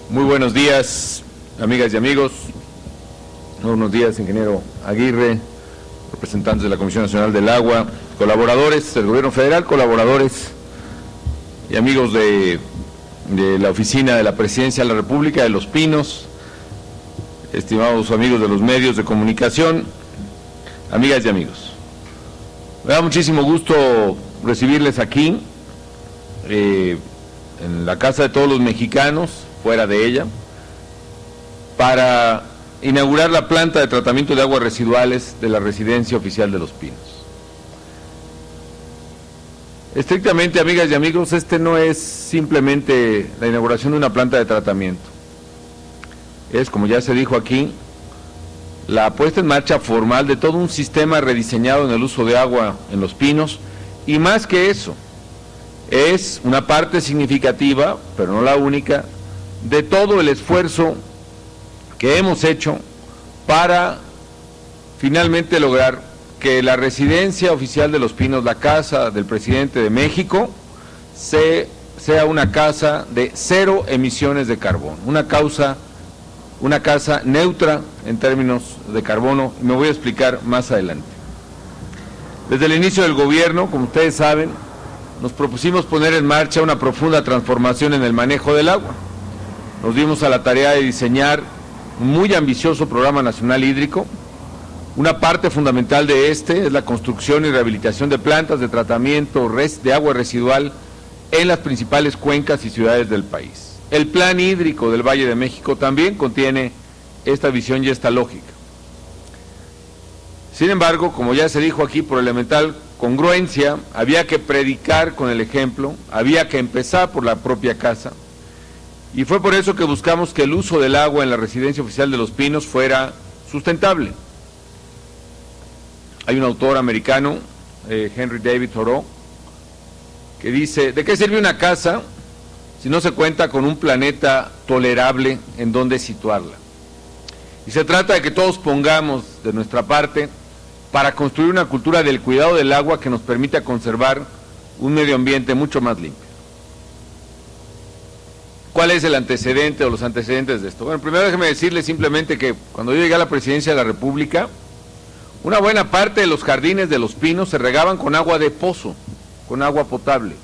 Muy buenos días, amigas y amigos. Buenos días, ingeniero Aguirre, representantes de la Comisión Nacional del Agua, colaboradores del Gobierno Federal, colaboradores y amigos de la Oficina de la Presidencia de la República de Los Pinos, estimados amigos de los medios de comunicación, amigas y amigos. Me da muchísimo gusto recibirles aquí, en la casa de todos los mexicanos, fuera de ella, para inaugurar la planta de tratamiento de aguas residuales de la Residencia Oficial de Los Pinos. Estrictamente, amigas y amigos, este no es simplemente la inauguración de una planta de tratamiento. Es, como ya se dijo aquí, la puesta en marcha formal de todo un sistema rediseñado en el uso de agua en Los Pinos, y más que eso, es una parte significativa, pero no la única, de todo el esfuerzo que hemos hecho para finalmente lograr que la Residencia Oficial de Los Pinos, la casa del presidente de México, sea una casa de cero emisiones de carbono, una casa neutra en términos de carbono, y me voy a explicar más adelante. Desde el inicio del gobierno, como ustedes saben, nos propusimos poner en marcha una profunda transformación en el manejo del agua. Nos dimos a la tarea de diseñar un muy ambicioso programa nacional hídrico. Una parte fundamental de este es la construcción y rehabilitación de plantas de tratamiento de agua residual en las principales cuencas y ciudades del país. El Plan Hídrico del Valle de México también contiene esta visión y esta lógica. Sin embargo, como ya se dijo aquí, por elemental congruencia, había que predicar con el ejemplo, había que empezar por la propia casa, y fue por eso que buscamos que el uso del agua en la Residencia Oficial de Los Pinos fuera sustentable. Hay un autor americano, Henry David Thoreau, que dice: ¿de qué sirve una casa si no se cuenta con un planeta tolerable en donde situarla? Y se trata de que todos pongamos de nuestra parte para construir una cultura del cuidado del agua que nos permita conservar un medio ambiente mucho más limpio. ¿Cuál es el antecedente o los antecedentes de esto? Bueno, primero déjeme decirle simplemente que cuando yo llegué a la Presidencia de la República, una buena parte de los jardines de Los Pinos se regaban con agua de pozo, con agua potable.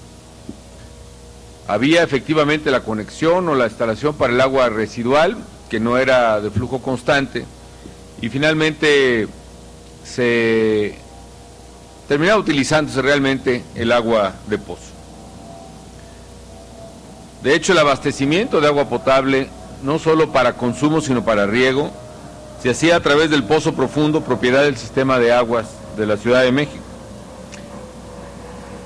Había efectivamente la conexión o la instalación para el agua residual, que no era de flujo constante, y finalmente se terminaba utilizándose realmente el agua de pozo. De hecho, el abastecimiento de agua potable, no solo para consumo, sino para riego, se hacía a través del pozo profundo, propiedad del sistema de aguas de la Ciudad de México.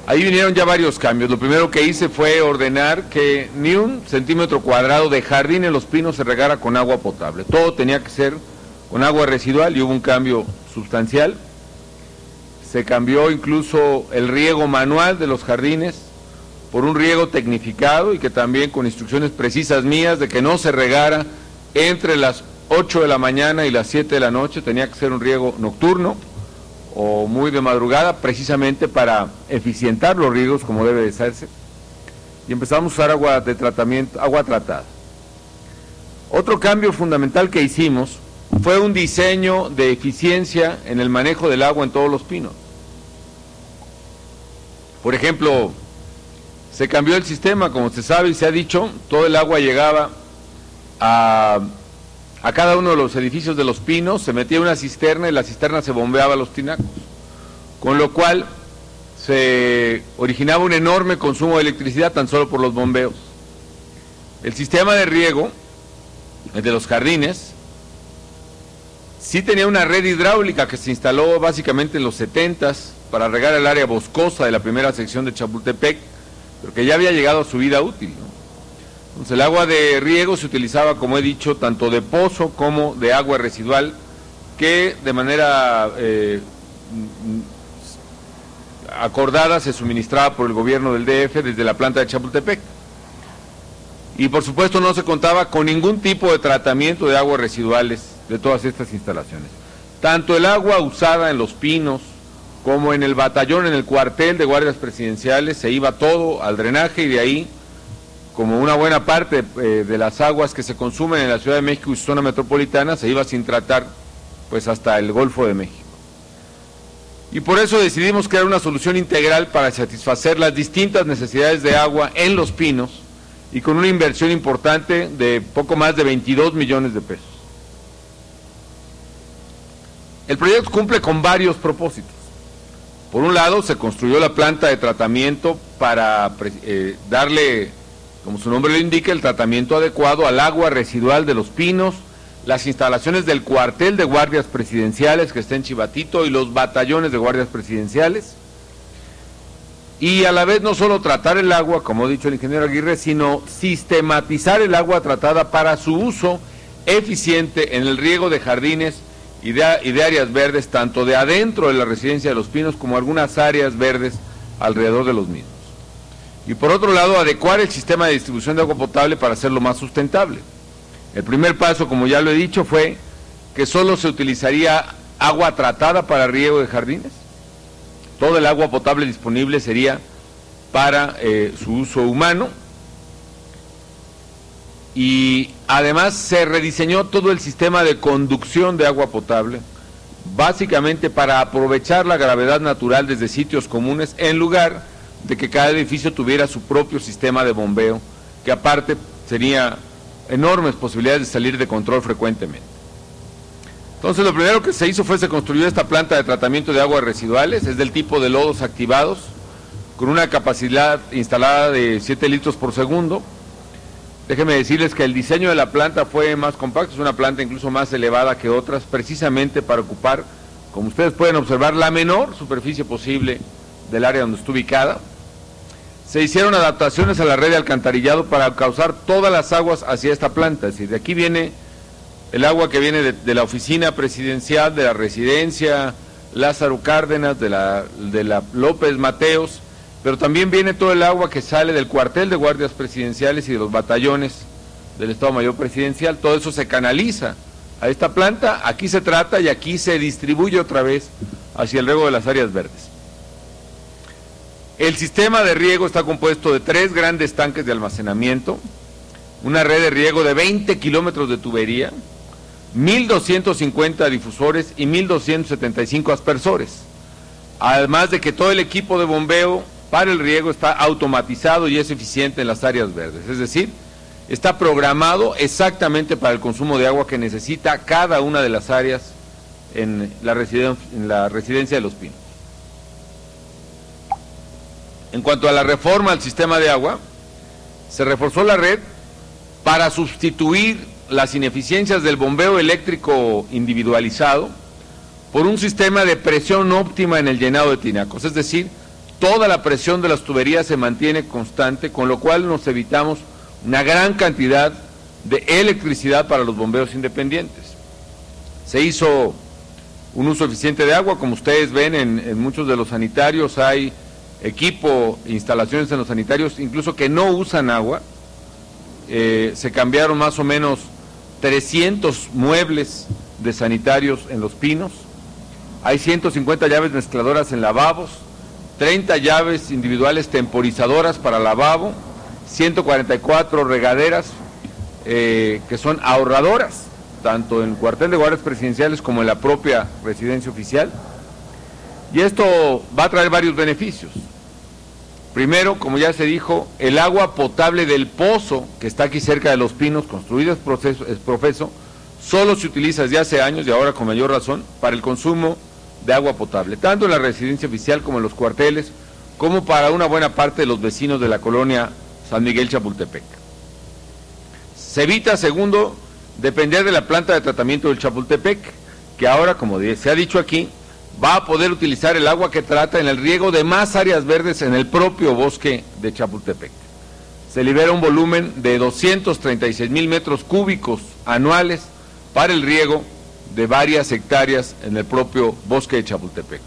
Ahí vinieron ya varios cambios. Lo primero que hice fue ordenar que ni un centímetro cuadrado de jardín en Los Pinos se regara con agua potable. Todo tenía que ser con agua residual, y hubo un cambio sustancial. Se cambió incluso el riego manual de los jardines por un riego tecnificado, y que también con instrucciones precisas mías de que no se regara entre las 8 de la mañana y las 7 de la noche, tenía que ser un riego nocturno o muy de madrugada, precisamente para eficientar los riegos como debe de hacerse, y empezamos a usar agua de tratamiento, agua tratada. Otro cambio fundamental que hicimos fue un diseño de eficiencia en el manejo del agua en todos Los Pinos. Por ejemplo, se cambió el sistema, como se sabe y se ha dicho, todo el agua llegaba a cada uno de los edificios de Los Pinos, se metía una cisterna y la cisterna se bombeaba a los tinacos, con lo cual se originaba un enorme consumo de electricidad tan solo por los bombeos. El sistema de riego, el de los jardines, sí tenía una red hidráulica que se instaló básicamente en los 70s para regar el área boscosa de la primera sección de Chapultepec, pero que ya había llegado a su vida útil, ¿no? Entonces el agua de riego se utilizaba, como he dicho, tanto de pozo como de agua residual, que de manera acordada se suministraba por el gobierno del DF desde la planta de Chapultepec. Y por supuesto no se contaba con ningún tipo de tratamiento de aguas residuales de todas estas instalaciones. Tanto el agua usada en Los Pinos como en el batallón, en el cuartel de guardias presidenciales, se iba todo al drenaje, y de ahí como una buena parte de las aguas que se consumen en la Ciudad de México y su zona metropolitana se iba sin tratar pues hasta el Golfo de México. Y por eso decidimos crear una solución integral para satisfacer las distintas necesidades de agua en Los Pinos y con una inversión importante de poco más de 22 millones de pesos. El proyecto cumple con varios propósitos. Por un lado, se construyó la planta de tratamiento para darle, como su nombre lo indica, el tratamiento adecuado al agua residual de Los Pinos, las instalaciones del cuartel de guardias presidenciales que está en Chivatito y los batallones de guardias presidenciales, y a la vez no solo tratar el agua, como ha dicho el ingeniero Aguirre, sino sistematizar el agua tratada para su uso eficiente en el riego de jardines y de áreas verdes, tanto de adentro de la residencia de Los Pinos como algunas áreas verdes alrededor de los mismos. Y por otro lado, adecuar el sistema de distribución de agua potable para hacerlo más sustentable. El primer paso, como ya lo he dicho, fue que solo se utilizaría agua tratada para riego de jardines. Todo el agua potable disponible sería para su uso humano. Y además se rediseñó todo el sistema de conducción de agua potable, básicamente para aprovechar la gravedad natural desde sitios comunes, en lugar de que cada edificio tuviera su propio sistema de bombeo, que aparte tenía enormes posibilidades de salir de control frecuentemente. Entonces, lo primero que se hizo fue se construyó esta planta de tratamiento de aguas residuales, es del tipo de lodos activados, con una capacidad instalada de 7 litros por segundo. Déjenme decirles que el diseño de la planta fue más compacto, es una planta incluso más elevada que otras, precisamente para ocupar, como ustedes pueden observar, la menor superficie posible del área donde está ubicada. Se hicieron adaptaciones a la red de alcantarillado para causar todas las aguas hacia esta planta, es decir, de aquí viene el agua que viene de la oficina presidencial, de la residencia Lázaro Cárdenas, de la López Mateos, pero también viene todo el agua que sale del cuartel de guardias presidenciales y de los batallones del Estado Mayor Presidencial. Todo eso se canaliza a esta planta, aquí se trata y aquí se distribuye otra vez hacia el riego de las áreas verdes. El sistema de riego está compuesto de 3 grandes tanques de almacenamiento, una red de riego de 20 kilómetros de tubería, 1.250 difusores y 1.275 aspersores, además de que todo el equipo de bombeo para el riego está automatizado y es eficiente en las áreas verdes, es decir, está programado exactamente para el consumo de agua que necesita cada una de las áreas en la residencia de Los Pinos. En cuanto a la reforma al sistema de agua, se reforzó la red para sustituir las ineficiencias del bombeo eléctrico individualizado por un sistema de presión óptima en el llenado de tinacos, es decir, toda la presión de las tuberías se mantiene constante, con lo cual nos evitamos una gran cantidad de electricidad para los bombeos independientes. Se hizo un uso eficiente de agua, como ustedes ven en muchos de los sanitarios hay equipo, instalaciones en los sanitarios, incluso que no usan agua. Se cambiaron más o menos 300 muebles de sanitarios en Los Pinos, hay 150 llaves mezcladoras en lavabos, 30 llaves individuales temporizadoras para lavabo, 144 regaderas que son ahorradoras, tanto en el cuartel de guardias presidenciales como en la propia residencia oficial. Y esto va a traer varios beneficios. Primero, como ya se dijo, el agua potable del pozo que está aquí cerca de Los Pinos, construido es Profeso, solo se utiliza desde hace años y ahora con mayor razón para el consumo de agua potable, tanto en la residencia oficial como en los cuarteles, como para una buena parte de los vecinos de la colonia San Miguel Chapultepec. Se evita, segundo, depender de la planta de tratamiento del Chapultepec, que ahora, como se ha dicho aquí, va a poder utilizar el agua que trata en el riego de más áreas verdes en el propio bosque de Chapultepec. Se libera un volumen de 236,000 metros cúbicos anuales para el riego de varias hectáreas en el propio bosque de Chapultepec.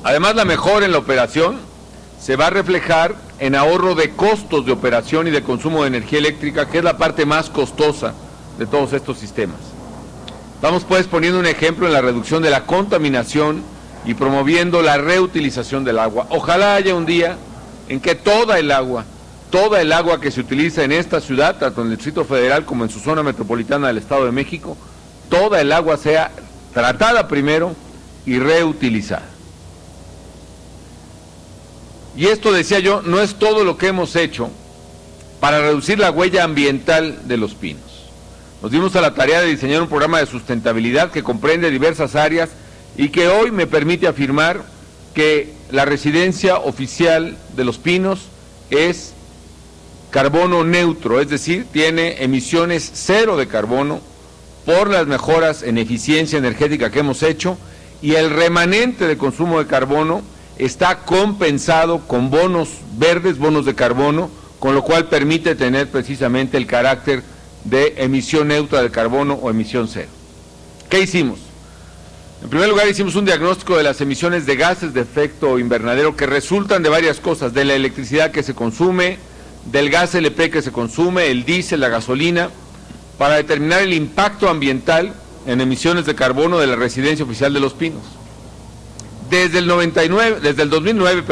Además, la mejora en la operación se va a reflejar en ahorro de costos de operación y de consumo de energía eléctrica, que es la parte más costosa de todos estos sistemas. Estamos pues poniendo un ejemplo en la reducción de la contaminación y promoviendo la reutilización del agua. Ojalá haya un día en que toda el agua que se utiliza en esta ciudad, tanto en el Distrito Federal como en su zona metropolitana del Estado de México, toda el agua sea tratada primero y reutilizada. Y esto, decía yo, no es todo lo que hemos hecho para reducir la huella ambiental de Los Pinos. Nos dimos a la tarea de diseñar un programa de sustentabilidad que comprende diversas áreas y que hoy me permite afirmar que la residencia oficial de Los Pinos es carbono neutro, es decir, tiene emisiones cero de carbono por las mejoras en eficiencia energética que hemos hecho, y el remanente de consumo de carbono está compensado con bonos verdes, bonos de carbono, con lo cual permite tener precisamente el carácter de emisión neutra de carbono o emisión cero. ¿Qué hicimos? En primer lugar, hicimos un diagnóstico de las emisiones de gases de efecto invernadero que resultan de varias cosas: de la electricidad que se consume, del gas LP que se consume, el diésel, la gasolina, para determinar el impacto ambiental en emisiones de carbono de la residencia oficial de Los Pinos. Desde el 2009,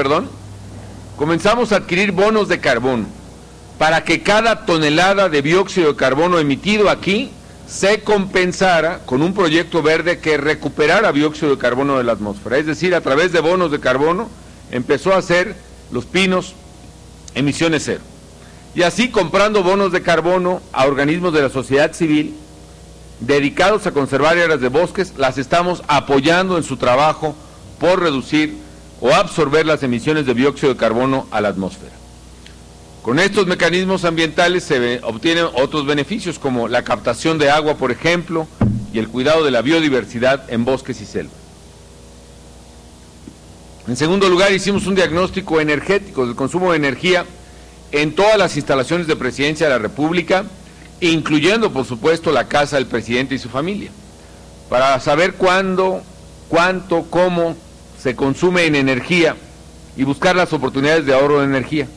comenzamos a adquirir bonos de carbono para que cada tonelada de dióxido de carbono emitido aquí se compensara con un proyecto verde que recuperara dióxido de carbono de la atmósfera. Es decir, a través de bonos de carbono empezó a hacer Los Pinos emisiones cero. Y así, comprando bonos de carbono a organismos de la sociedad civil dedicados a conservar áreas de bosques, las estamos apoyando en su trabajo por reducir o absorber las emisiones de dióxido de carbono a la atmósfera. Con estos mecanismos ambientales se obtienen otros beneficios, como la captación de agua, por ejemplo, y el cuidado de la biodiversidad en bosques y selvas. En segundo lugar, hicimos un diagnóstico energético del consumo de energía en todas las instalaciones de Presidencia de la República, incluyendo, por supuesto, la casa del presidente y su familia, para saber cuándo, cuánto, cómo se consume en energía y buscar las oportunidades de ahorro de energía.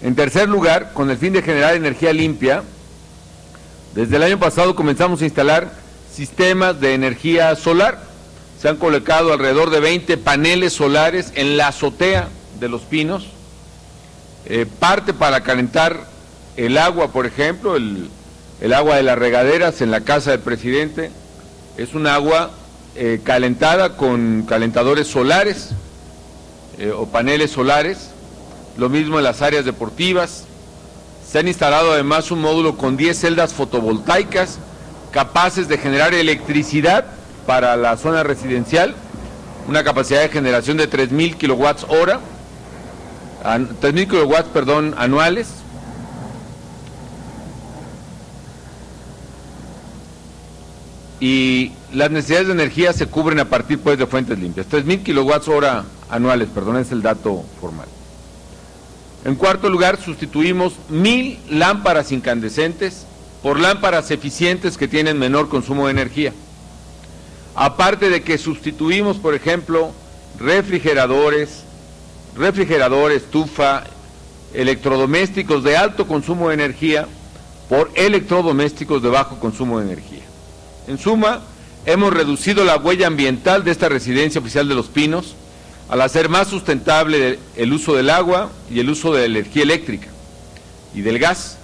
En tercer lugar, con el fin de generar energía limpia, desde el año pasado comenzamos a instalar sistemas de energía solar. Se han colocado alrededor de 20 paneles solares en la azotea de Los Pinos, parte para calentar el agua, por ejemplo, el agua de las regaderas en la casa del presidente. Es un agua calentada con calentadores solares o paneles solares. Lo mismo en las áreas deportivas. Se han instalado además un módulo con 10 celdas fotovoltaicas capaces de generar electricidad para la zona residencial, una capacidad de generación de 3.000 kilowatts hora, 3.000 kilowatts, anuales. Y las necesidades de energía se cubren a partir pues de fuentes limpias. 3.000 kilowatts hora anuales, es el dato formal. En cuarto lugar, sustituimos 1.000 lámparas incandescentes por lámparas eficientes que tienen menor consumo de energía. Aparte de que sustituimos, por ejemplo, refrigerador, estufa, electrodomésticos de alto consumo de energía por electrodomésticos de bajo consumo de energía. En suma, hemos reducido la huella ambiental de esta residencia oficial de Los Pinos al hacer más sustentable el uso del agua y el uso de la energía eléctrica y del gas,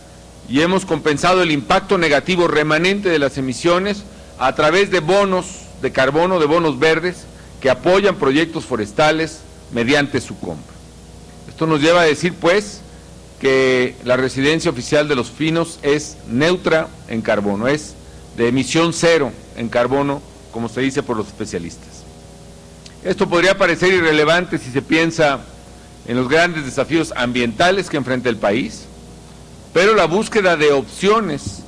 y hemos compensado el impacto negativo remanente de las emisiones a través de bonos de carbono, de bonos verdes, que apoyan proyectos forestales mediante su compra. Esto nos lleva a decir, pues, que la residencia oficial de Los Pinos es neutra en carbono, es de emisión cero en carbono, como se dice por los especialistas. Esto podría parecer irrelevante si se piensa en los grandes desafíos ambientales que enfrenta el país, pero la búsqueda de opciones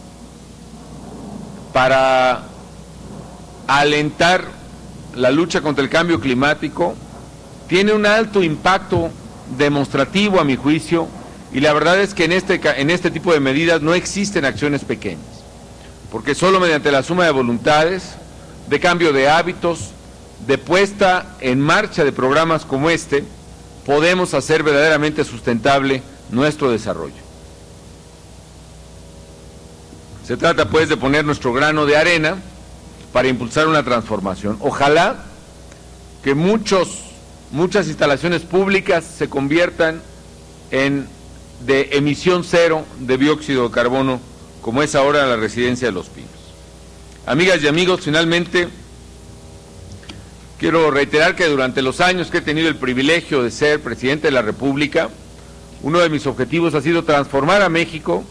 para alentar la lucha contra el cambio climático tiene un alto impacto demostrativo, a mi juicio, y la verdad es que en este tipo de medidas no existen acciones pequeñas, porque solo mediante la suma de voluntades, de cambio de hábitos, de puesta en marcha de programas como este, podemos hacer verdaderamente sustentable nuestro desarrollo. Se trata pues de poner nuestro grano de arena para impulsar una transformación. Ojalá que muchas instalaciones públicas se conviertan de emisión cero de dióxido de carbono, como es ahora la residencia de Los Pinos. Amigas y amigos, finalmente quiero reiterar que durante los años que he tenido el privilegio de ser presidente de la República, uno de mis objetivos ha sido transformar a México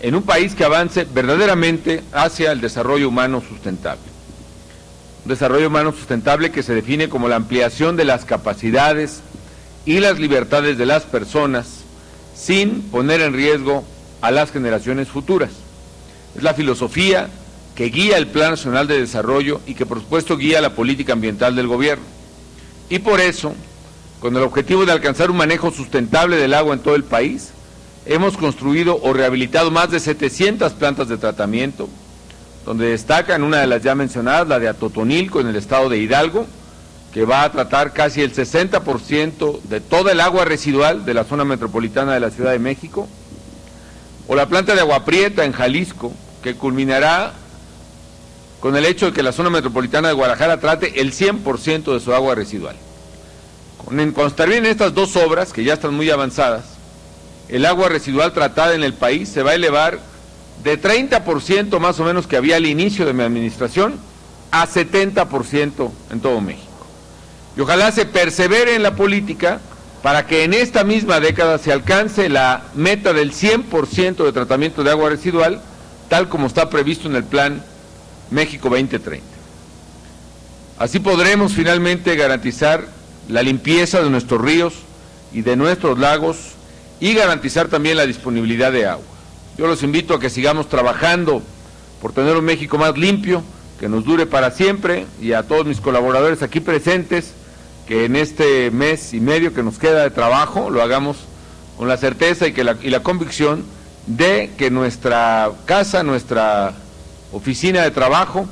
en un país que avance verdaderamente hacia el desarrollo humano sustentable. Un desarrollo humano sustentable que se define como la ampliación de las capacidades y las libertades de las personas sin poner en riesgo a las generaciones futuras. Es la filosofía que guía el Plan Nacional de Desarrollo y que por supuesto guía la política ambiental del gobierno. Y por eso, con el objetivo de alcanzar un manejo sustentable del agua en todo el país, hemos construido o rehabilitado más de 700 plantas de tratamiento, donde destacan una de las ya mencionadas, la de Atotonilco en el estado de Hidalgo, que va a tratar casi el 60% de toda el agua residual de la zona metropolitana de la Ciudad de México, o la planta de Agua Prieta en Jalisco, que culminará con el hecho de que la zona metropolitana de Guadalajara trate el 100% de su agua residual. Cuando se terminen estas dos obras, que ya están muy avanzadas, el agua residual tratada en el país se va a elevar de 30% más o menos que había al inicio de mi administración a 70% en todo México. Y ojalá se persevere en la política para que en esta misma década se alcance la meta del 100% de tratamiento de agua residual, tal como está previsto en el Plan México 2030. Así podremos finalmente garantizar la limpieza de nuestros ríos y de nuestros lagos y garantizar también la disponibilidad de agua. Yo los invito a que sigamos trabajando por tener un México más limpio, que nos dure para siempre, y a todos mis colaboradores aquí presentes, que en este mes y medio que nos queda de trabajo lo hagamos con la certeza y la convicción de que nuestra casa, nuestra oficina de trabajo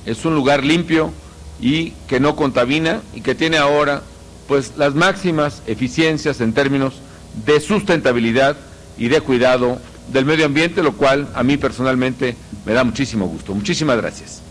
es un lugar limpio y que no contamina y que tiene ahora pues las máximas eficiencias en términos de sustentabilidad y de cuidado del medio ambiente, lo cual a mí personalmente me da muchísimo gusto. Muchísimas gracias.